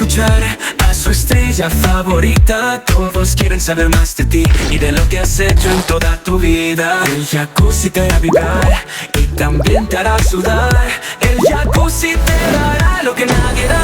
escuchar a su estrella favorita. Todos quieren saber más de ti y de lo que has hecho en toda tu vida. El jacuzzi te hará vibrar y también te hará sudar. El jacuzzi te dará lo que nadie da.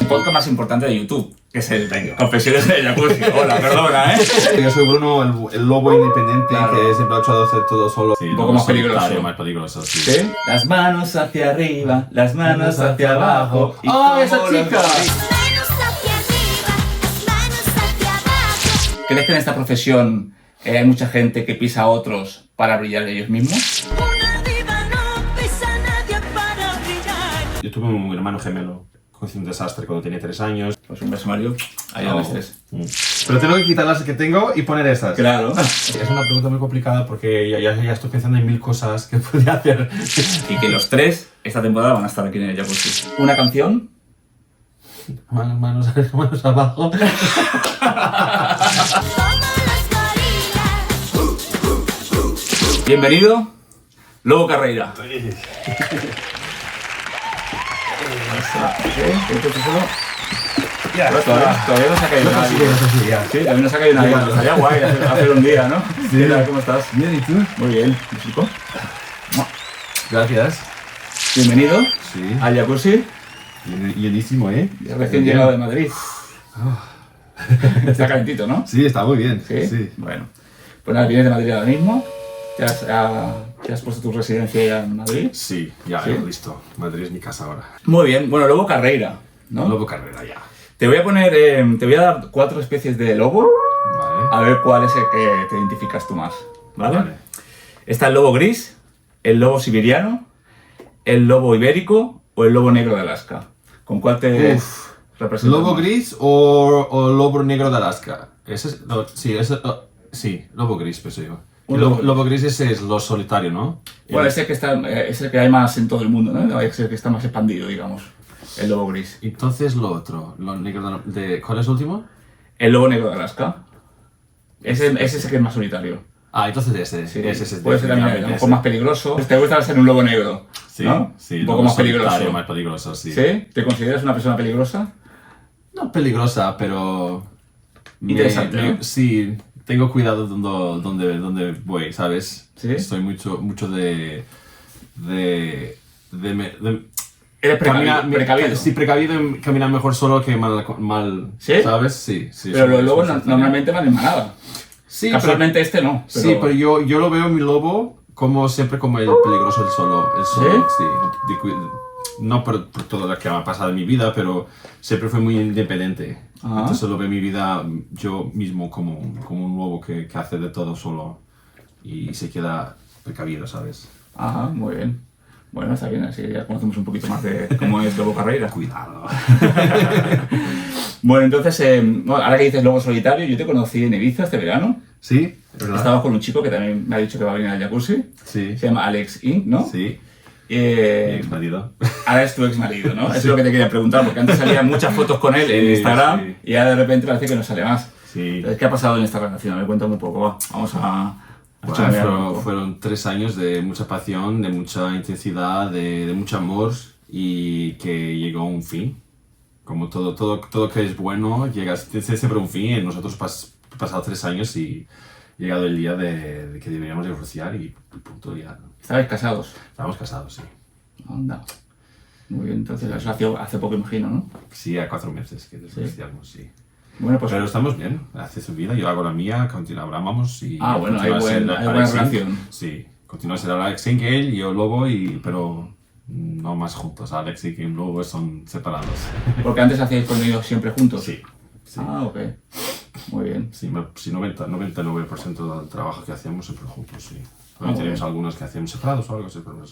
El podcast más importante de YouTube, que es el Confesiones de Jacuzzi. Hola, perdona, Yo soy Bruno, el lobo independiente, Claro. que siempre ha hecho de hacer todo solo. Sí, Un poco más peligroso. Más peligroso, sí. ¿Sí? Las manos hacia arriba, las manos hacia abajo. y ¡Oh, como esa los chica! gorilas. Manos hacia arriba, las manos hacia abajo. ¿Crees que en esta profesión hay mucha gente que pisa a otros para brillar ellos mismos? Una diva no pisa a nadie para brillar. Yo tuve un hermano gemelo, hice un desastre cuando tenía 3 años. Pues un beso, Mario. Ahí No. donde estés. Pero tengo que quitar las que tengo y poner estas. Claro. Es una pregunta muy complicada porque ya estoy pensando en 1000 cosas que podría hacer. Y que los tres esta temporada van a estar aquí en el Jacuzzi. ¿Una canción? Manos abajo. Como las gorilas. Bienvenido, Lobo Carreira. Ya, Todavía no se ha caído nadie. Sí, también nos ha caído nadie. Ya. Estaría guay hacer un día, ¿no? Sí. ¿Qué tal? ¿Cómo estás? Bien, ¿y tú? Muy bien. ¿Me explico? Gracias. Bienvenido Sí. al Jacuzzi. Llenísimo, ¿eh? Recién llegado de Madrid. Está calentito, ¿no? Sí, está muy bien. ¿Sí? Sí. Bueno. Pues nada, vienes de Madrid ahora mismo. ¿Ya has puesto tu residencia ya en Madrid? Sí, ya, ¿Sí? listo. Madrid es mi casa ahora. Muy bien. Bueno, Lobo Carreira, ¿no? Lobo Carrera, ya. Te voy a poner, te voy a dar 4 especies de lobo, Vale. a ver cuál es el que te identificas tú más, ¿vale? Vale. Está el lobo gris, el lobo siberiano, el lobo ibérico o el lobo negro de Alaska. ¿Con cuál te representas ¿Lobo más? gris o lobo negro de Alaska? Ese es, sí, lobo gris, pues yo. Un El lobo lobo gris ese es lo solitario, ¿no? Bueno, es el que hay más en todo el mundo, ¿no? Es el que está más expandido, digamos, el lobo gris. Entonces lo otro, lo negro ¿cuál es el último? El lobo negro de Alaska. Ese es el que es más solitario. Ah, entonces ese. Sí, Ese es puede ser también a lo mejor ese. más peligroso. Te gusta ser un lobo negro, Sí, ¿no? sí, Un poco lobo más solitario, peligroso. más peligroso, sí. ¿Sí? ¿Te consideras una persona peligrosa? No peligrosa, pero... Interesante, ¿no? Sí, tengo cuidado donde voy, ¿sabes? ¿Sí? Estoy mucho de Eres precavido. Sí, precavido en caminar mejor solo que mal ¿Sí? ¿sabes? Sí, sí. Pero los soy lobos sincero. normalmente van en manada. Sí, Casualmente este no. Sí, pero yo lo veo mi lobo siempre como el peligroso, el solo. Sí. No por todo lo que me ha pasado en mi vida, pero siempre fue muy independiente. Ajá. Entonces lo veo mi vida yo mismo como un lobo que hace de todo solo y se queda precavido, ¿sabes? Ajá, muy bien. Bueno, está bien, así ya conocemos un poquito más de cómo es Lobo Carreira. Cuidado. Bueno, entonces, ahora que dices Lobo Solitario, yo te conocí en Ibiza este verano. ¿Sí? ¿Verdad? Estaba con un chico que también me ha dicho que va a venir al Jacuzzi. Sí. Se llama Alex Inc., ¿no? Sí. Mi Eh, ex marido. Ahora es tu ex marido, ¿no? Eso es lo que te quería preguntar, porque antes salían muchas fotos con él en Sí, Instagram sí. y ahora de repente parece que no sale más. Sí. Entonces, ¿qué ha pasado en esta relación? Me cuéntame un poco, va. Vamos a Bueno, chusmear un poco. fueron 3 años de mucha pasión, de mucha intensidad, de mucho amor y que llegó a un fin. Como todo que es bueno, tiene siempre un fin. Y nosotros pasado 3 años y llegado el día de que deberíamos divorciar y punto ya. ¿Estabais casados? Estábamos casados, sí. Anda. Muy bien, entonces eso hace poco, imagino, ¿no? Sí, a 4 meses que divorciamos, sí. Bueno, pues... Pero estamos bien, hace su vida, yo hago la mía, amamos y... Ah, bueno, hay continúa siendo buena Alex Inc. relación. Sí, continúa a ser Alex Inc. él y yo Lobo, pero no más juntos. Alex Inc. y Lobo son separados. Porque antes hacíais contenido siempre juntos. Sí, sí. Ah, ok. Muy bien. Sí, 99% del trabajo que hacemos siempre juntos, sí. Ah, Tenemos bueno. algunos que hacemos separados o algo así, pero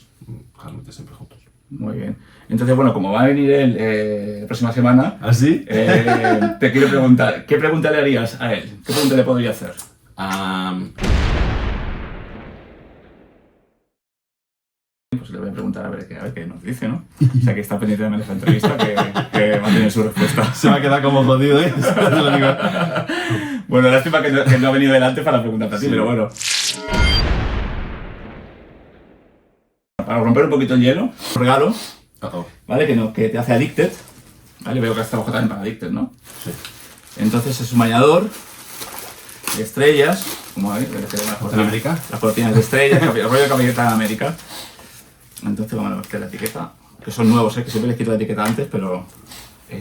realmente siempre juntos. Muy bien. Entonces, bueno, como va a venir él la próxima semana, ¿Ah, sí? te quiero preguntar, ¿qué pregunta le harías a él? ¿Qué pregunta le podría hacer? Pues le voy a preguntar a ver qué nos dice, ¿no? O sea, que está pendiente de esa entrevista, que va a tener su respuesta. Se va a quedar como jodido, ¿eh? Te lo digo. Bueno, lástima que no ha venido delante para preguntarte a ti, Sí. pero bueno. para romper un poquito el hielo, un regalo, Uh-oh. ¿vale? Que te hace addicted, ¿vale? Veo que has trabajado también para addicted, ¿no? Sí. Entonces es un bañador de estrellas, como veis, ¿En América? las cortinas de estrellas, el rollo de Capitán América. Entonces vamos a ver la etiqueta, que son nuevos, que siempre les quito la etiqueta antes, pero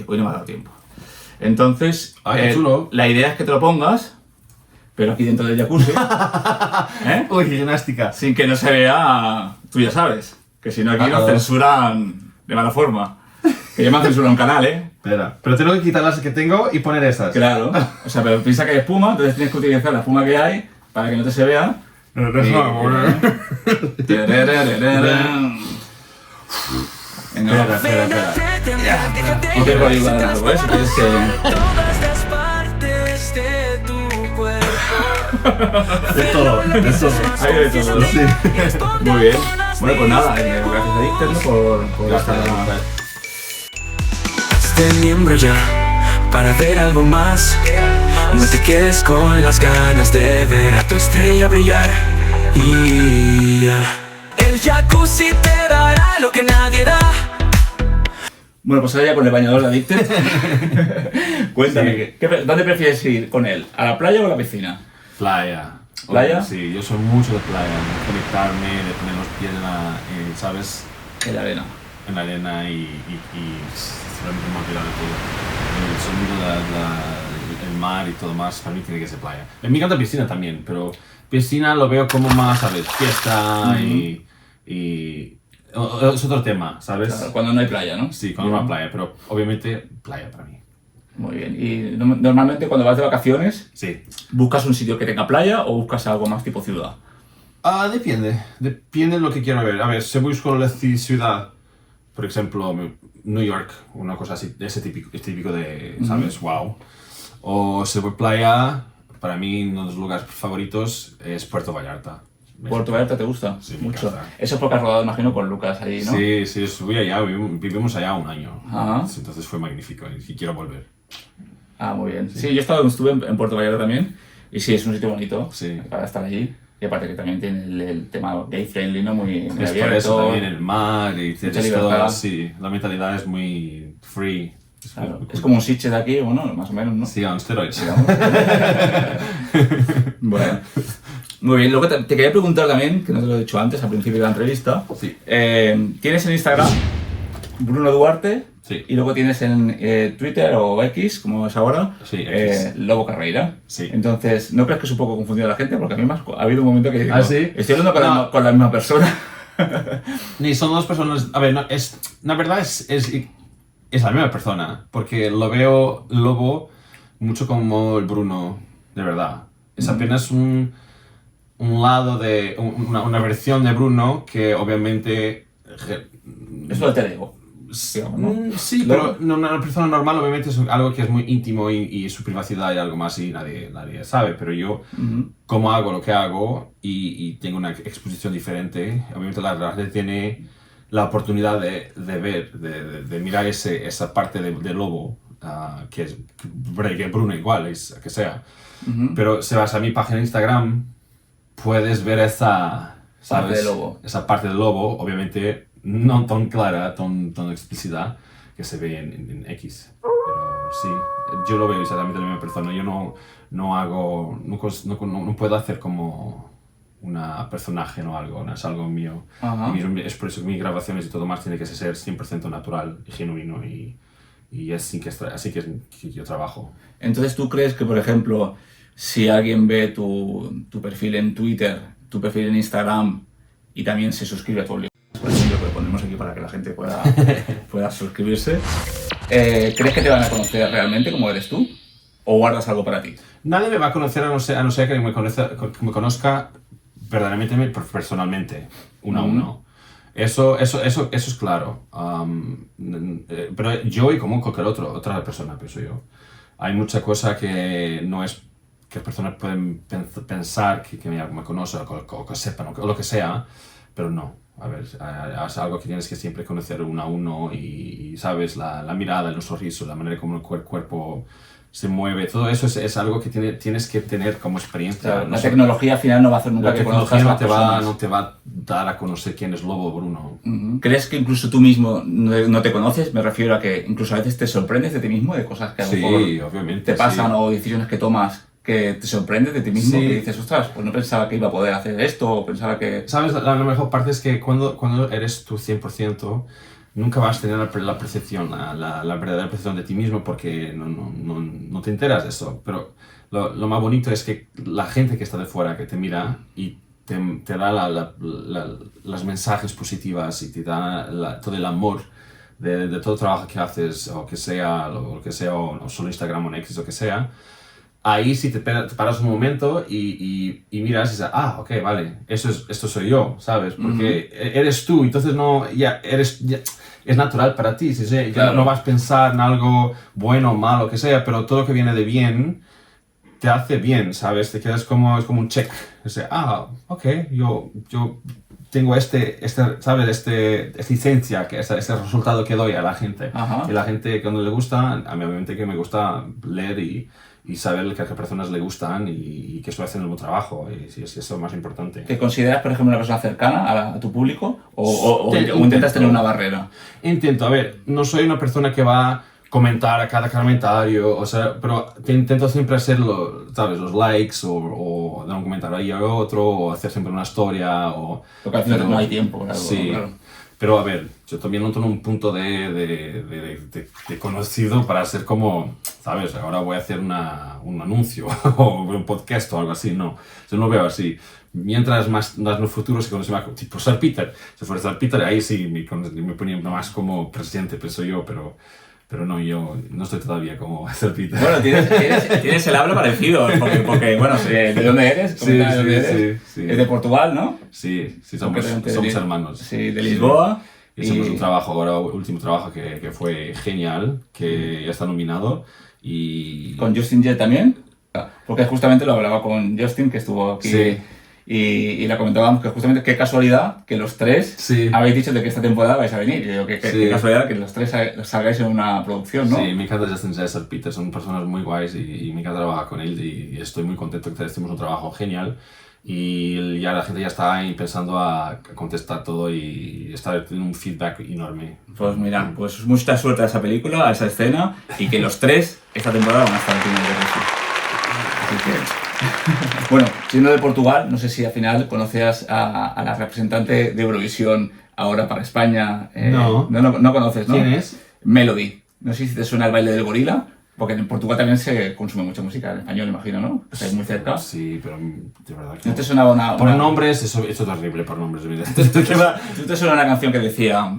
hoy no me ha dado tiempo. Entonces, Qué chulo. la idea es que te lo pongas, pero aquí dentro del jacuzzi, ¿eh? Uy, qué gimnástica. Sin que no se vea, tú ya sabes, que si no aquí nos censuran de mala forma. Que ya me han censurado un canal, ¿eh? Espera, pero tengo que quitar las que tengo y poner estas. Claro, o sea, pero piensa que hay espuma, entonces tienes que utilizar la espuma que hay para que no te se vea. Venga, Espera. no te voy a ayudar en algo, ¿eh? Si quieres que... Todas las partes de tu cuerpo. De todo. Hay de todo, ¿no? Sí. Muy bien. Bueno, pues nada, gracias a Dicter, ¿no? Por esta... Hazte miembro ya para ver algo más. No te quedes con las ganas de ver a tu estrella brillar. Y el jacuzzi te dará lo que nadie da. Bueno, pues ahora ya con el bañador de Addicted. Cuéntame, Sí. ¿dónde prefieres ir con él? ¿A la playa o a la piscina? Playa. ¿Playa? Sí, yo soy mucho de playa. De conectarme, de poner los pies en la, ¿sabes? En la arena. En la arena y realmente me olvidar de todo. El sonido, el mar y todo más, para mí tiene que ser playa. Me encanta piscina también, pero piscina lo veo como más, ¿sabes? Fiesta y es otro tema, ¿sabes? Claro, cuando no hay playa, ¿no? Sí, cuando no hay playa, pero obviamente playa para mí. Muy bien. ¿Y normalmente cuando vas de vacaciones, Sí. buscas un sitio que tenga playa o buscas algo más tipo ciudad? Depende de lo que quiero ver. A ver, si busco la ciudad, por ejemplo, New York, una cosa así, ese típico de, ¿sabes? Wow. O si voy playa, para mí uno de los lugares favoritos es Puerto Vallarta. ¿Puerto Vallarta te gusta? Sí, me mucho. encanta. Eso es porque has rodado, imagino, con Lucas ahí, ¿no? Sí, estuve allá, vivimos allá un año. Ajá. Entonces fue magnífico y quiero volver. Ah, muy bien. Sí, yo estuve en Puerto Vallarta también y sí, es un sitio bonito Sí. para estar allí. Y aparte que también tiene el tema gay friendly, ¿no? Muy Es por abierto. eso también el mar y mucha tienes todo, libertad. sí, la mentalidad es muy free. Claro, muy es cool. como un Sitges de aquí, bueno, más o menos, ¿no? Sí, on steroids. Bueno, muy bien. Luego te quería preguntar también, que no te lo he dicho antes, al principio de la entrevista. Sí. Tienes en Instagram Bruno Duarte Sí. y luego tienes en Twitter o X, como es ahora, Sí, X. Lobo Carreira. Sí. Entonces, ¿no crees que es un poco confundido a la gente? Porque a mí ha habido un momento que digo, ¿Ah, sí? estoy hablando con, No. con la misma persona. Ni son dos personas. A ver, no, la verdad es la misma persona. Porque lo veo Lobo mucho como el Bruno, de verdad. Es apenas un lado de. Una versión de Bruno que obviamente. Eso del ego. digamos, ¿no? Sí, Luego- pero una persona normal obviamente es algo que es muy íntimo y su privacidad y algo más y nadie sabe, pero yo como hago lo que hago y tengo una exposición diferente, obviamente la gente tiene la oportunidad de ver, de mirar esa parte de Lobo, que es que Bruno igual, es que sea, pero si vas a mi página de Instagram puedes ver esa Parte ¿sabes? de Lobo. Esa parte del Lobo, obviamente no tan clara, tan explícita que se ve en X. Pero sí, yo lo veo exactamente la misma persona. Yo no puedo hacer como una personaje o algo, no es algo mío. Ajá. Y es por eso que mis grabaciones y todo más tiene que ser 100% natural y genuino y es así que yo trabajo. Entonces, ¿tú crees que, por ejemplo, si alguien ve tu perfil en Twitter, tu perfil en Instagram y también se suscribe a tu libro, por ejemplo, que lo ponemos aquí para que la gente pueda suscribirse, ¿crees que te van a conocer realmente como eres tú? ¿O guardas algo para ti? Nadie me va a conocer a no ser que me conozca verdaderamente personalmente, uno a uno. Eso es claro. Pero yo y como cualquier otra persona, pienso yo. Hay mucha cosa que no es que personas pueden pensar que me conocen o que sepan o lo que sea, pero no. A ver, es algo que tienes que siempre conocer uno a uno y sabes, la mirada, el sonriso, la manera como el cuerpo se mueve, todo eso es algo que tienes que tener como experiencia. Claro, No la sé, tecnología al final no va a hacer nunca la que tecnología conozcas no las te, va, personas. no te va a dar a conocer quién es Lobo Bruno. ¿Crees que incluso tú mismo no te conoces? Me refiero a que incluso a veces te sorprendes de ti mismo, de cosas que a lo Sí, mejor obviamente. te pasan sí. o decisiones que tomas que te sorprendes de ti mismo, Sí. que dices, ostras, pues no pensaba que iba a poder hacer esto, o pensaba que... ¿Sabes? La mejor parte es que cuando eres tú 100%, nunca vas a tener la percepción, la verdadera percepción de ti mismo porque no te enteras de eso. Pero lo más bonito es que la gente que está de fuera, que te mira y te da las mensajes positivas y te da todo el amor de todo el trabajo que haces, o que sea, o solo Instagram o Next, o que sea. Ahí sí te paras un momento y miras y dices, ok, vale, esto soy yo, ¿sabes? Porque eres tú, entonces es natural para ti, ¿sí? Ya Claro. no vas a pensar en algo bueno o malo, que sea, pero todo lo que viene de bien te hace bien, ¿sabes? Te quedas es como un check. Ok, yo tengo ¿sabes? Esta licencia, este resultado que doy a la gente. Ajá. Y la gente cuando le gusta, a mí obviamente que me gusta leer y saber que a qué personas le gustan y que estoy haciendo un buen trabajo. Y sí, es eso lo más importante. ¿Te consideras, por ejemplo, una persona cercana a tu público? ¿O Intento. intentas tener una barrera? Intento, a ver, no soy una persona que va a comentar a cada comentario, o sea, pero intento siempre hacerlo, ¿sabes? Los likes o dar un comentario ahí a otro, o hacer siempre una historia, o... Porque al final no hay tiempo, claro. Sí, Claro. pero a ver, yo también no tengo un punto de conocido para ser como, ¿sabes? Ahora voy a hacer un anuncio o un podcast o algo así, no, yo no lo veo así. Mientras más en el futuro se conoce más, tipo Sir Peter, si fuera Sir Peter, ahí sí me ponía más como presidente, pienso yo, pero no, yo no estoy todavía como Sir Peter. Bueno, tienes el habla parecido, porque bueno, ¿de dónde eres? Sí, Comenta de dónde eres. sí. Es de Portugal, ¿no? Sí, Concretamente somos de- hermanos. Sí, de Lisboa. Hicimos un trabajo ahora, último trabajo que fue genial, que ya está nominado y... ¿Con Justin Jett también? Porque justamente lo hablaba con Justin, que estuvo aquí, Sí. y le comentábamos que justamente qué casualidad que los tres Sí. habéis dicho de que esta temporada vais a venir. Y yo digo, qué Sí. qué casualidad que los tres salgáis en una producción, ¿no? Sí, me encanta Justin César Peter, son personas muy guays y me encanta trabajar con él y estoy muy contento que hicimos un trabajo genial y ya la gente ya está ahí empezando a contestar todo y está teniendo un feedback enorme. Pues mira, pues mucha suerte a esa película, a esa escena, y que los tres esta temporada van a estar aquí en el DRS. Así que... Bueno, siendo de Portugal, no sé si al final conocías a la representante de Eurovisión ahora para España. No. No conoces, ¿no? ¿Quién es? Melody. No sé si te suena el baile del gorila, porque en Portugal también se consume mucha música en español, imagino, ¿no? Estáis muy cerca. Sí, pero de verdad que ¿No te sonaba una... Por una- nombres, eso es terrible, por nombres. ¿Tú te suena una canción que decía...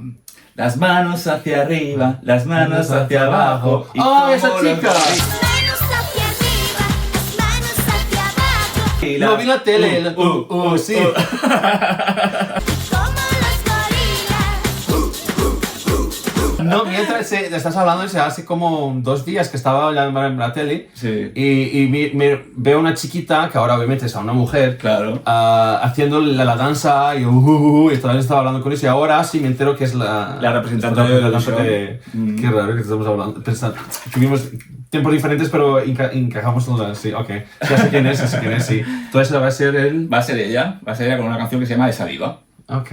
Las manos hacia arriba, las manos hacia abajo... y ¡Oh, como esa los chica! gorilas. Manos hacia arriba, las manos hacia abajo, Lo vi en la tele, sí. como los gorilas. No, mientras estás hablando, hace como 2 días que estaba hablando en la tele Sí. y veo una chiquita, que ahora obviamente es una mujer, Claro. haciendo la danza y todavía estaba hablando con eso y ahora sí me entero que es la representante de Eurovisión. Qué raro que estamos hablando. Tuvimos tiempos diferentes pero encajamos todas, sí, ok. Ya sé quién es, sí. Entonces va a ser el... Va a ser ella con una canción que se llama Esa Diva. Ok.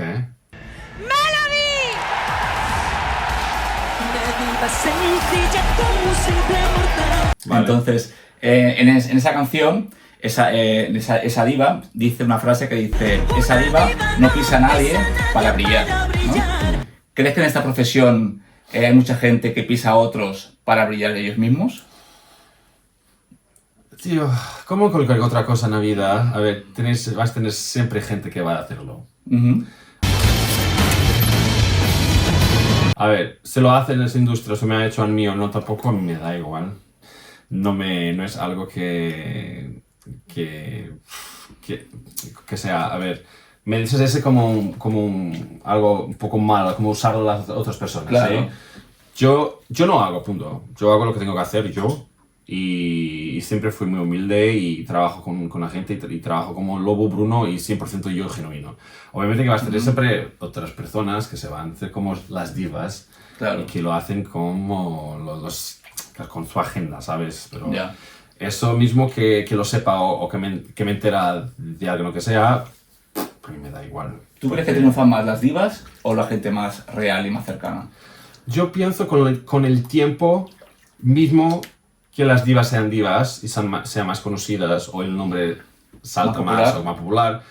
Vale. Entonces, en esa canción, esa diva dice una frase que dice: esa diva no pisa a nadie para brillar, ¿no? ¿Crees que en esta profesión hay mucha gente que pisa a otros para brillar ellos mismos? Tío, como cualquier otra cosa en la vida, a ver, vas a tener siempre gente que va a hacerlo. Ujú. A ver, se lo hace en esa industria, se me ha hecho en mí o no, tampoco a mí me da igual. No es algo que sea, a ver, me dices ese como algo un poco malo, como usarlo las otras personas. Claro. ¿Sí? Yo no hago, punto. Yo hago lo que tengo que hacer yo y siempre fui muy humilde y trabajo con la gente y trabajo como Lobo Bruno y 100% yo genuino. Obviamente que vas a tener siempre otras personas que se van a hacer como las divas Claro. y que lo hacen como con su agenda, ¿sabes? Pero Ya. eso mismo que lo sepa o que me entera de algo que sea, a mí me da igual. ¿Tú crees que triunfan más las divas o la gente más real y más cercana? Yo pienso con el tiempo mismo que las divas sean divas y sean más conocidas o el nombre salta más o más popular,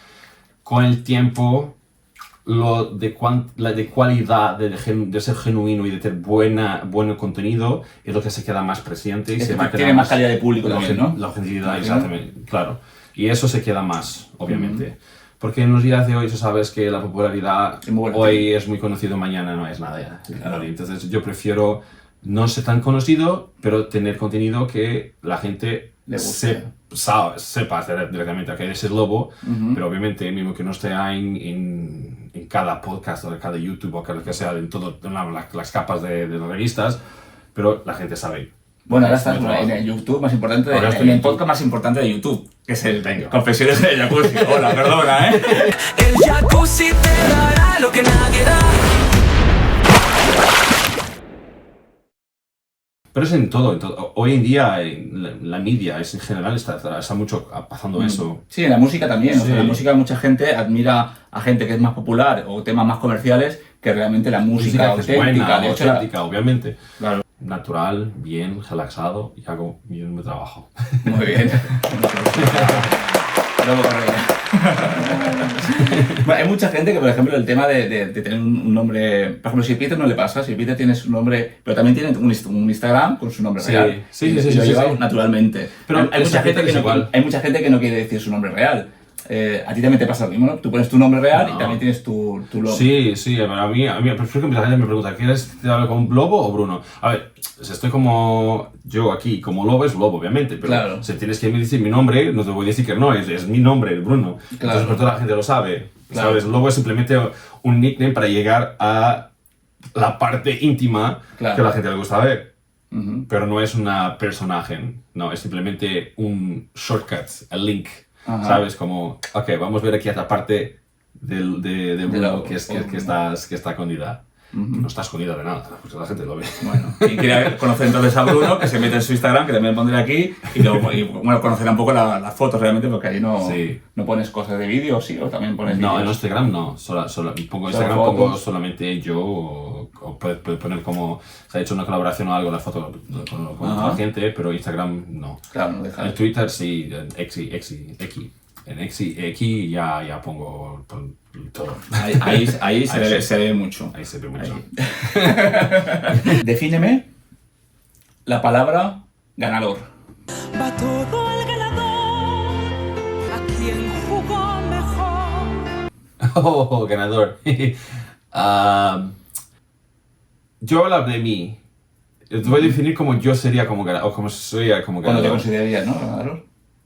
con el tiempo lo de cualidad, de ser genuino y de tener buen contenido es lo que se queda más presente y se va a quedar tiene más calidad de público también, ¿no? La objetividad, exactamente, claro. Y eso se queda más, obviamente. Porque en los días de hoy tú sabes que la popularidad hoy es muy conocido, mañana no es nada. Claro. Entonces yo prefiero no ser tan conocido, pero tener contenido que la gente sepa hacer directamente, que es el lobo, pero obviamente mismo que no esté en cada podcast o en cada YouTube o cada que sea, en las capas de las revistas, pero la gente sabe. Bueno, ahora estás en el YouTube más importante, en el podcast más importante de YouTube, que es el Confesiones del Jacuzzi. Hola, perdona, ¿eh? El jacuzzi te dará lo que nadie da. Pero es en todo. Hoy en día la media en general está mucho pasando eso. Sí, en la música también. Sí. O sea, en la música mucha gente admira a gente que es más popular o temas más comerciales que realmente la música que es auténtica. buena, auténtica, obviamente. Claro. Natural, bien, relaxado y hago bien mi trabajo. Muy bien. Bravo, Carrera. Bueno, hay mucha gente que, por ejemplo, el tema de tener un nombre... Por ejemplo, si Peter no le pasa, si Peter tiene su nombre... Pero también tiene un Instagram con su nombre real. Sí, lo lleva naturalmente. Pero hay mucha gente que no quiere decir su nombre real. A ti también te pasa lo mismo, ¿no? Tú pones tu nombre real y también tienes tu logo. Sí, a mí prefiero que mucha gente me pregunta, ¿quieres que te hable como Lobo o Bruno? A ver, si estoy como yo aquí, como Lobo es Lobo, obviamente, pero claro. Si tienes que decir mi nombre, no te voy a decir que no, es mi nombre, el Bruno. Claro. Entonces, por toda la gente lo sabe, Claro. ¿sabes? Lobo es simplemente un nickname para llegar a la parte íntima que a la gente le gusta ver. Pero no es una personaje, no, es simplemente un shortcut, el link. ¿Sabes? Como, ok, vamos a ver aquí esta parte de Bruno que está escondida. Que no está escondida de nada, porque la gente lo ve. Bueno, quien quiera conocer entonces a Bruno, que se mete en su Instagram, que también pondré aquí, y bueno, conocerá un poco las fotos realmente, porque ahí no pones cosas de vídeo, sí, o también pones vídeos. No, en Instagram no, pongo Instagram, pongo solamente yo, o puedes poner como, se ha hecho una colaboración o algo, la foto con otra gente, pero Instagram no. Claro, no deja. En Twitter sí, en X ya pongo todo. Ahí se ve mucho. Ahí se ve mucho. Defíneme la palabra ganador. Va todo al ganador, a quien jugó mejor. Oh, ganador. Yo hablo de mí. Te voy a definir como yo sería como ganador, o como soy como ¿Cuándo te ganador. considerarías, no, ganador?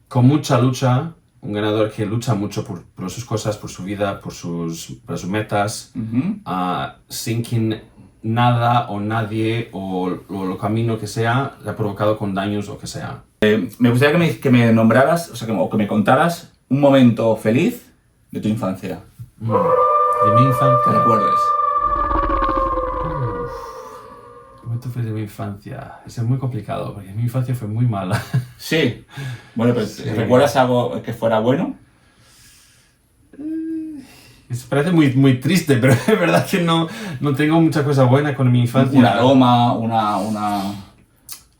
Con mucha lucha, un ganador que lucha mucho por sus cosas, por su vida, por sus metas, sin que nada o nadie o lo camino que sea le ha provocado con daños o que sea. Me gustaría que me nombraras, o sea, que me contaras un momento feliz de tu infancia. De mi infancia. Que recuerdes. Momento feliz de mi infancia. Es muy complicado porque mi infancia fue muy mala. Sí. Bueno, pues, ¿recuerdas algo que fuera bueno? Eso parece muy triste, pero es verdad que no tengo mucha cosa buena con mi infancia. Un aroma,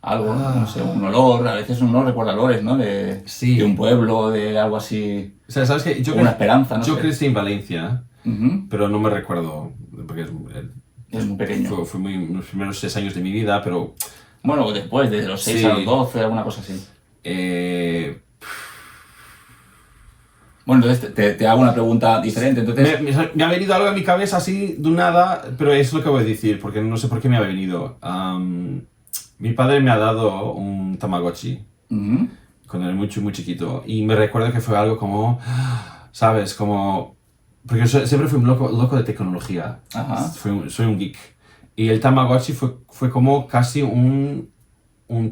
algo, no sé, un olor. A veces uno recuerda olores, ¿no? De un pueblo, de algo así. O sea, ¿sabes qué? Una esperanza, no sé. Yo crecí en Valencia, pero no me recuerdo, porque es muy pequeño. Fue los primeros 6 años de mi vida, pero... Bueno, después, desde los 6 a los 12, alguna cosa así. Bueno, entonces te hago una pregunta diferente. Entonces... Me ha venido algo a mi cabeza así de nada, pero es lo que voy a decir, porque no sé por qué me ha venido. Mi padre me ha dado un Tamagotchi cuando era muy chiquito, y me recuerdo que fue algo como, ¿sabes? Como... Porque yo siempre fui un loco de tecnología. Soy un geek. Y el Tamagotchi fue como casi un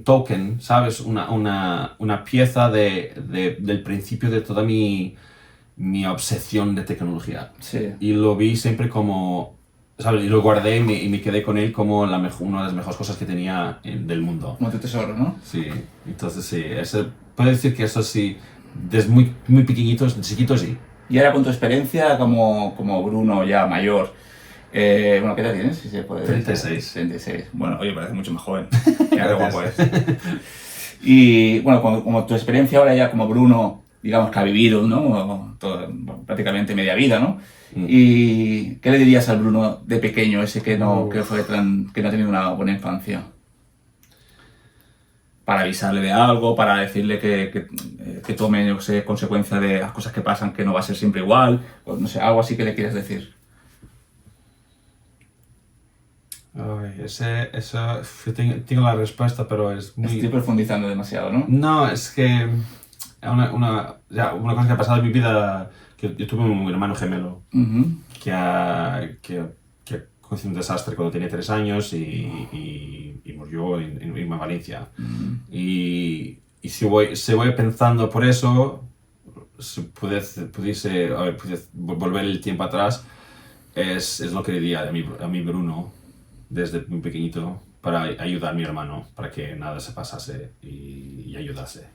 token, ¿sabes? Una pieza del principio de toda mi obsesión de tecnología. Sí. Y lo vi siempre como ¿sabes? Y lo guardé y me quedé con él como una de las mejores cosas que tenía del mundo. Como tu tesoro, ¿no? Sí, entonces sí, puedo decir que eso sí, desde muy, muy pequeñitos, chiquitos sí. Y ahora con tu experiencia como Bruno ya mayor, bueno, ¿qué edad tienes? Si se puede decir. 36. 36. Bueno, oye, parece mucho más joven. Mira qué guapo es. Y bueno, como tu experiencia ahora ya como Bruno, digamos que ha vivido, ¿no? Prácticamente media vida, ¿no? ¿Y qué le dirías al Bruno de pequeño, ese que no ha tenido una buena infancia? Para avisarle de algo, para decirle que tome, yo sé, consecuencia de las cosas que pasan, que no va a ser siempre igual, o no sé, algo así que le quieres decir. Ay, tengo la respuesta, pero es muy... Estoy profundizando demasiado, ¿no? No, es que una cosa que ha pasado en mi vida, que yo tuve un hermano gemelo que conocí un desastre cuando tenía 3 años y murió en Valencia. Y si voy pensando por eso, si pudiese volver el tiempo atrás, es lo que diría a mi Bruno desde muy pequeñito para ayudar a mi hermano, para que nada se pasase y ayudase,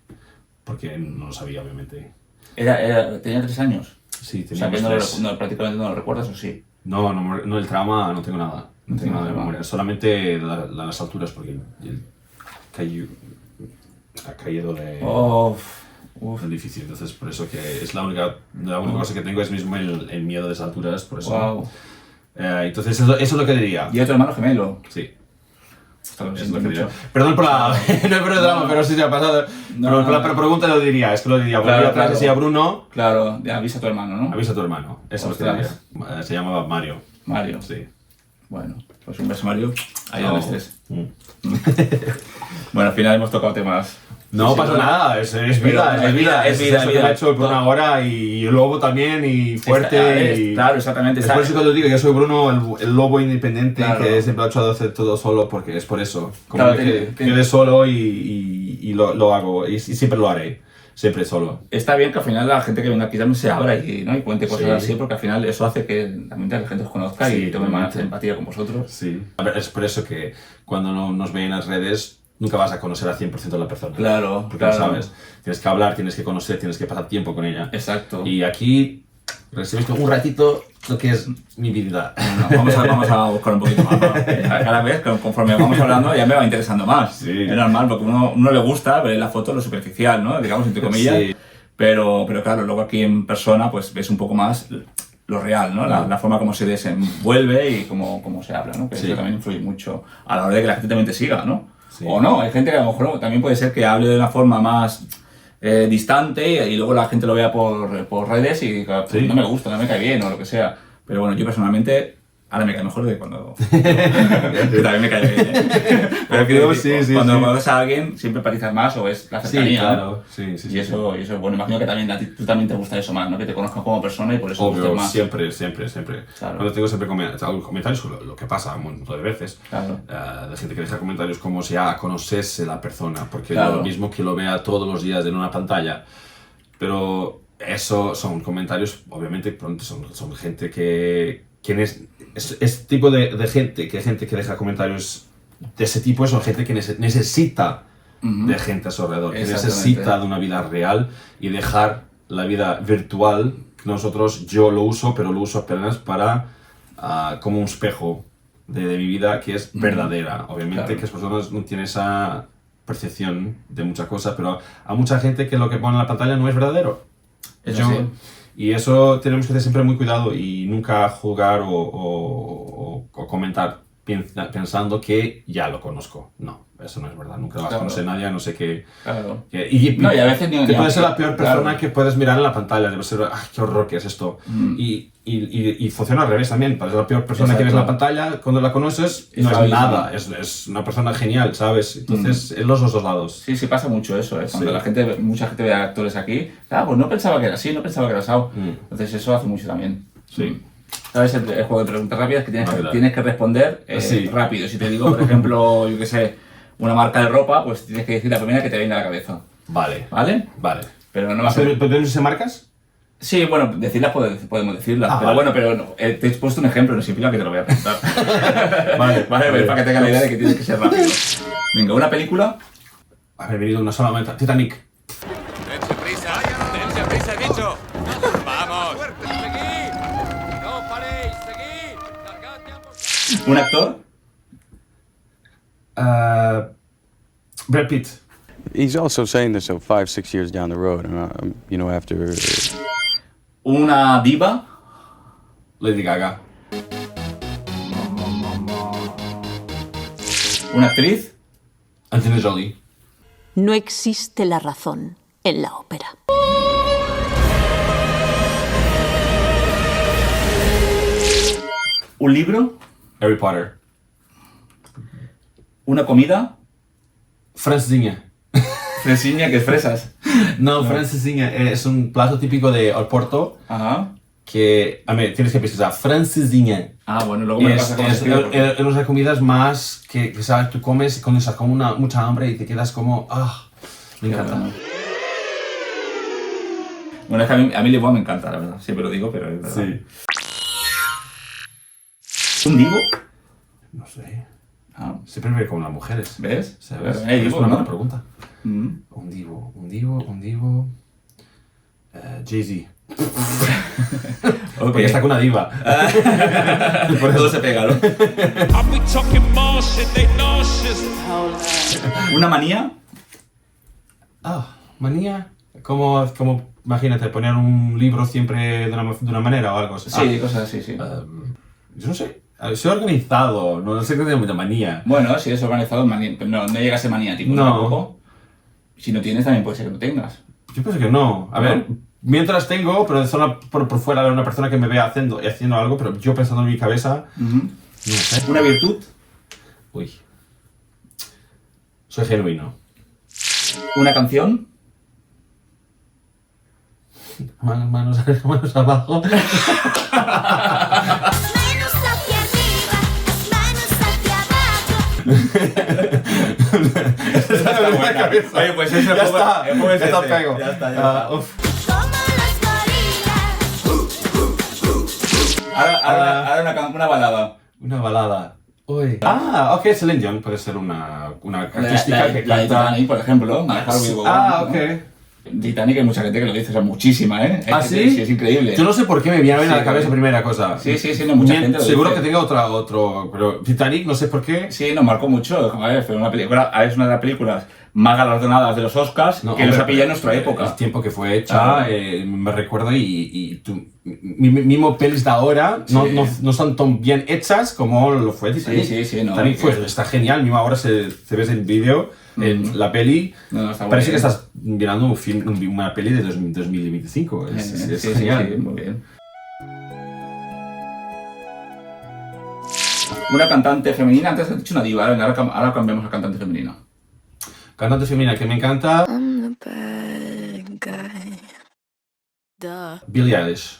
porque no lo sabía, obviamente. ¿Tenía 3 años? Sí, O sea, teníamos que 3. prácticamente no lo recuerdas, ¿o sí? No, el trauma no tengo nada. No tengo nada de memoria. Solamente las alturas, porque él ha caído de... Es difícil, entonces por eso que es la única cosa que tengo es mismo el miedo de las alturas, por eso. Wow. Entonces eso es lo que diría. ¿Y otro hermano gemelo? Sí. Esto lo Es siento lo que mucho. diría. Perdón por la... no es por el drama, pero sí se ha pasado. Pero la pregunta lo diría, es que lo diría. Claro, Volví atrás y claro. decía Bruno, Claro, avisa a tu hermano, ¿no? avisa a tu hermano. Eso es lo que Ostras. diría. Se llamaba Mario. Mario. Sí. Bueno, pues un beso, Mario. Ahí No. donde estés. Bueno, al final hemos tocado temas. No Sí, pasa sí, nada, es vida, Pero es vida. es vida, eso es que me vida. ha hecho por una hora y el lobo también y fuerte. Y... Claro, exactamente. Es por eso que te digo, yo soy Bruno, el lobo independiente, Claro. que siempre ha hecho de hacer todo solo, porque es por eso. Como Claro, que quede solo y lo hago, y siempre lo haré, siempre solo. Está bien que al final la gente que venga aquí también se abra y cuente cosas Sí. así, porque al final eso hace que también la gente os conozca Sí, y tome más totalmente. empatía con vosotros. Sí. A ver, es por eso que cuando nos ven en las redes, nunca vas a conocer al 100% a la persona. Claro, Porque claro. no sabes. Tienes que hablar, tienes que conocer, tienes que pasar tiempo con ella. Exacto. Y aquí recibiste un ratito lo que es mi vida. No, vamos a buscar un poquito más, ¿no? Cada vez, conforme vamos hablando, ya me va interesando más. Sí. Es normal, porque uno le gusta ver en la foto lo superficial, ¿no? Digamos, entre comillas. Sí. Pero claro, luego aquí en persona, pues ves un poco más lo real, ¿no? La forma como se desenvuelve y cómo se habla, ¿no? Que Sí. eso también influye mucho a la hora de que la gente también te siga, ¿no? Sí. O no, hay gente que a lo mejor también puede ser que hable de una forma más distante y luego la gente lo vea por redes y diga, pues, Sí. no me gusta, no me cae bien o lo que sea. Pero bueno, yo personalmente ahora me cae mejor de cuando... que también me cae bien, ¿eh? Pero quiero decir, Sí, sí, cuando sí. conoces a alguien siempre empatizas más o es la Sí, cercanía, ¿no? claro. Sí, Y eso es bueno. Imagino que también a ti tú también te gusta eso más, ¿no? Que te conozcan como persona y por eso te Obvio, gustes más. siempre. Claro. Cuando tengo siempre comentarios sobre lo que pasa un montón de veces, Claro. de gente que deja comentarios como si a conocerse la persona, porque Claro. lo mismo que lo vea todos los días en una pantalla, pero eso son comentarios, obviamente, pronto son gente es tipo de gente que deja comentarios de ese tipo, son gente que necesita de gente a su alrededor, que Exactamente. necesita de una vida real y dejar la vida virtual, que yo lo uso, pero lo uso apenas para como un espejo de mi vida que es verdadera. Obviamente Claro. que las personas no tienen esa percepción de muchas cosas, pero hay mucha gente que lo que pone en la pantalla no es verdadero. Eso sí. Y eso tenemos que tener siempre muy cuidado y nunca juzgar o comentar pensando que ya lo conozco. No, eso no es verdad. Nunca vas a Claro. conocer a nadie, a no sé qué. Claro. Y No, y a veces ni- que puede ser la peor persona claro. que puedes mirar en la pantalla. Debe ser, ¡ay, qué horror que es esto! Y funciona al revés también. Puede ser la peor persona que ves en la Exacto. pantalla, cuando la conoces, Es no es suavísimo. nada. Es una persona genial, ¿sabes? Entonces, en los dos lados. Sí, sí pasa mucho eso, ¿eh? Cuando Sí. mucha gente ve a actores aquí, pues no pensaba que era así, no pensaba que era así. Mm. Entonces eso hace mucho también. Sí. ¿Sabes? El juego de preguntas rápidas que Rápida. tienes que responder Sí. rápido. Si te digo, por ejemplo, yo qué sé, una marca de ropa, pues tienes que decir la primera que te venga a la cabeza. Vale. ¿Vale? Vale. Pero no va a ser... ¿Podemos ser marcas? Sí, bueno, decirlas podemos decirlas, pero vale. bueno, pero no, te he puesto un ejemplo, no significa que te lo voy a contar. Vale, Vale, para que tengas la idea de que tienes que ser rápido. Venga, una película. Haber venido una sola meta. Titanic. ¡Dense prisa, he dicho! ¡Vamos! ¡Seguid! ¡No paréis! ¡Seguid! ¡Cargad ya por... Un actor. Brad Pitt. He's also saying this 5-6 years down the road, and you know, after Una diva. Lady Gaga. Una actriz. Angelina Jolie. No existe la razón en la ópera. Un libro. Harry Potter. Una comida. Francesinha. Fresiña, que es fresas. No, francesinha es un plato típico de Oporto Ajá. que, a ver, tienes que pesquisar. Francesinha. Ah, bueno, luego me lo pasas como se escribe, porque- es una de las comidas más que sabes, tú comes cuando estás con mucha hambre y te quedas como, me encanta. Bueno, es que a mí Lisboa me encanta, la verdad. Siempre lo digo, pero es verdad. ¿Un divo? No sé. Ah, Siempre me veo con las mujeres. ¿ves? ¿Sabes? Hay Es divo, una ¿no? buena pregunta. Mm. Un divo. Jay-Z. Ok. Porque está con una diva. Por eso se pega, ¿no? I'll be talking more shit, they know shit. ¿Una manía? Manía. Como, imagínate, poner un libro siempre de una manera o algo así. Sí, cosas así, sí. Yo no sé. Soy organizado, no sé qué tengo de manía. Bueno, si es organizado, manía, pero no llega a ser maniático. No. Tampoco. Si no tienes, también puede ser que no tengas. Yo pienso que no. A ver, mientras tengo, pero solo por fuera de una persona que me vea haciendo algo, pero yo pensando en mi cabeza, no sé. ¿Una virtud? Uy. Soy genuino. ¿Una canción? Manos abajo. Manos hacia arriba, manos hacia abajo. Oye, pues eso Ya está. Ya está, pego. Ya está. Uf. Como los gorilas. Ahora una balada. Una balada. Uy. Ok, Celine Dion puede ser una artística que La de canta. Titanic, por ejemplo. My Heart Will Go On, Ok. ¿no? Titanic hay mucha gente que lo dice, o sea, muchísima, ¿eh? ¿Ah, Es que sí? Sí, es increíble. Yo no sé por qué me viene a Sí, la cabeza primera cosa. Sí, no, mucha gente lo Seguro dice. que tenga otro, pero Titanic no sé por qué. Sí, nos marcó mucho. A ver, fue una película, es una de las películas más galardonadas de los Oscars que nos ha pillado en nuestra época. El tiempo que fue hecha, me recuerdo y mismo pelis de ahora no están tan bien hechas como lo fue Titanic. Sí, no. Titanic está genial, mismo ahora se ves el vídeo, la peli, No, está parece que bien. estás mirando una peli de 2025. Es Sí, genial. sí, muy bien. Una cantante femenina, antes has dicho una diva, venga, ahora cambiamos a cantante femenina. Cantante femenina que me encanta, I'm the bad guy. Duh. Billie Eilish.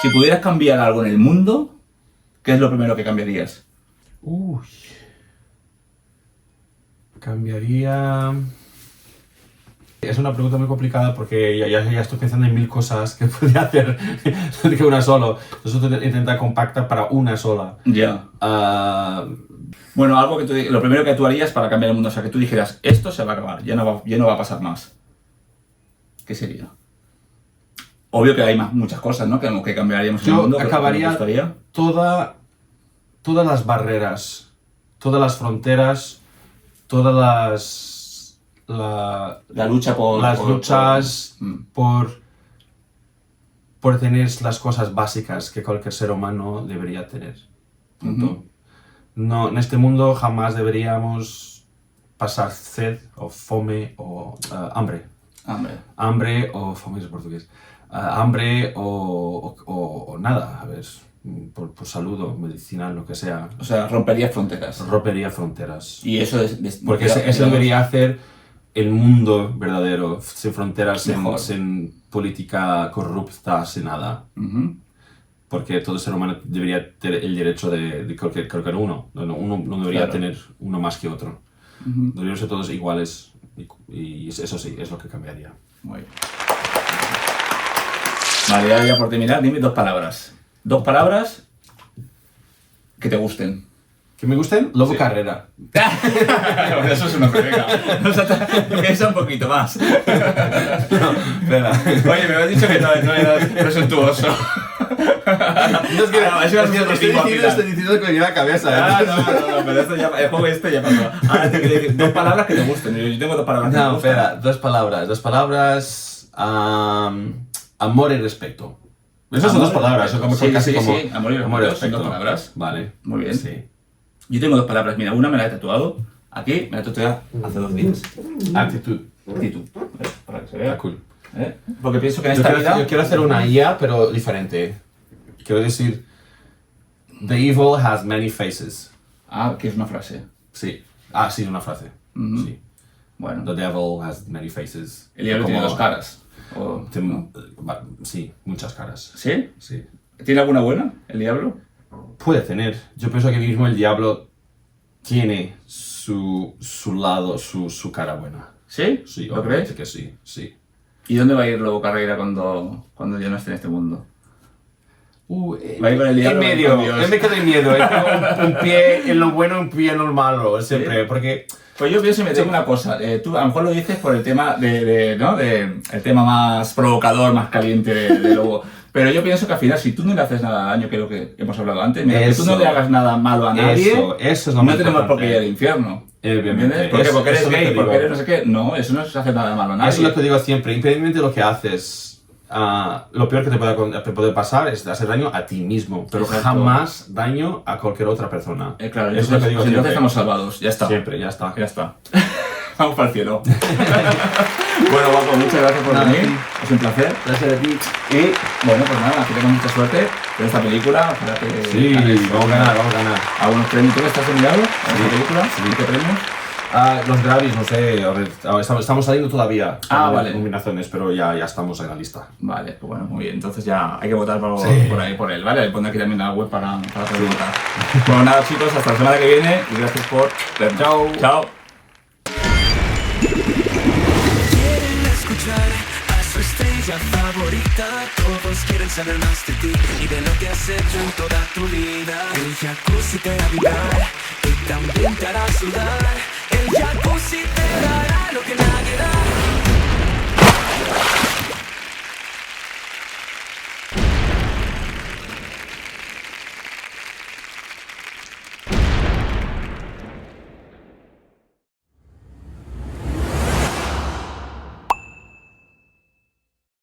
Si pudieras cambiar algo en el mundo, ¿qué es lo primero que cambiarías? Uy. Cambiaría. Es una pregunta muy complicada porque ya estoy pensando en 1000 cosas que podría hacer que una solo. Entonces intentar compactar para una sola. Ya. Bueno, algo que lo primero que tú harías para cambiar el mundo, o sea, que tú dijeras, esto se va a acabar, ya no va a pasar más. ¿Qué sería? Obvio que hay muchas cosas, ¿no? Que cambiaríamos en el Yo mundo. pero ¿qué te acabaría gustaría? todas las barreras, todas las fronteras, todas La lucha por... las luchas por- por tener las cosas básicas que cualquier ser humano debería tener. Punto. No, en este mundo jamás deberíamos pasar sed o fome o hambre. Hambre o fome es portugués. Hambre o nada, a ver, por salud o medicinal, lo que sea. O sea, romperías fronteras. Rompería fronteras. Y eso Porque eso debería hacer el mundo verdadero, sin fronteras, Mejor. sin política corrupta, sin nada. Porque todo ser humano debería tener el derecho de cualquier uno. Uno no debería Claro. tener uno más que otro. Deberían ser todos iguales y eso sí, es lo que cambiaría. Muy bien. Vale, ya por terminar, dime 2 palabras. 2 palabras que te gusten. ¿Que me gusten? Lobo Carrera. Eso es una pega. Piensa un poquito más. Espera. Oye, me habías dicho que no eras presuntuoso. No, es que estoy diciendo que me viene a la cabeza. No, pero esto ya, el juego este ya pasó. Ahora tengo que decir 2 palabras que te gusten. Yo tengo 2 palabras que te No, gustan. espera, 2 palabras. 2 palabras. Amor y respeto. Esas son 2 palabras, son como Sí, casi sí, como. sí, amor y respeto, son 2 palabras. Vale. Muy bien. Sí. Yo tengo 2 palabras. Mira, una me la he tatuado. Aquí me la he tatuado hace 2 días. Actitud. Actitud. Para que se vea. Está cool. Porque pienso que en esta vida... Yo quiero hacer una IA, pero diferente. Quiero decir. The evil has many faces. Ah, que es una frase. Sí. Sí, una frase. Ujú. Sí. Bueno. The devil has many faces. El diablo tiene Como- 2 caras. O, ¿no? Sí, muchas caras. ¿Sí? Sí. ¿Tiene alguna buena, el diablo? Puede tener. Yo pienso que mismo el diablo tiene su lado, su cara buena. ¿Sí? Sí, ¿Lo obviamente crees? que sí, sí. ¿Y dónde va a ir Lobo Carrera cuando ya no esté en este mundo? Va a ir con el diablo, en medio, con Dios. yo me quedo en miedo. Un pie en lo bueno, un pie en lo malo, siempre. Porque Pues yo pienso y me tengo una cosa. Tú a lo mejor lo dices por el tema ¿no? El tema más provocador, más caliente de Lobo. Pero yo pienso que al final, si tú no le haces nada de daño, que es lo que hemos hablado antes, mira, que tú no Eso. le hagas nada malo a nadie, Eso es lo no más tenemos por qué ir importante. al infierno. Obviamente. ¿Entiendes? Porque Eso eres es lo que gay, te porque digo. eres no sé qué. No, eso no se hace nada malo a nadie. eso es lo que digo siempre. Independientemente de lo que haces, lo peor que te puede pasar es hacer daño a ti mismo, pero Exacto. jamás daño a cualquier otra persona. Claro, eso es lo que digo entonces siempre. estamos salvados. Ya está. Siempre, ya está. Ya está. Vamos para el cielo. Bueno, Guapo, muchas gracias por Nada, venir. sí. Es un placer. Gracias a ti. Y bueno, pues nada, que tengas mucha suerte con esta película. Ojalá que Sí, ganes vamos a ganar. algunos premios. ¿Tú estás nominado en esta película? Sí. ¿Qué premios? Los Grammys, no sé, a ver, estamos saliendo todavía. Vale. Nominaciones, pero ya estamos en la lista. Vale, pues bueno, muy bien. Entonces ya hay que votar por ahí, por él, ¿vale? Le pondré aquí también la web para poder votar. Bueno, nada, chicos, hasta la semana que viene y gracias por vernos. Chao. Chao. Quieren escuchar a su estrella favorita. Todos quieren saber más de ti y de lo que has hecho en toda tu vida. El jacuzzi te hará vibrar y también te hará sudar. El jacuzzi te dará lo que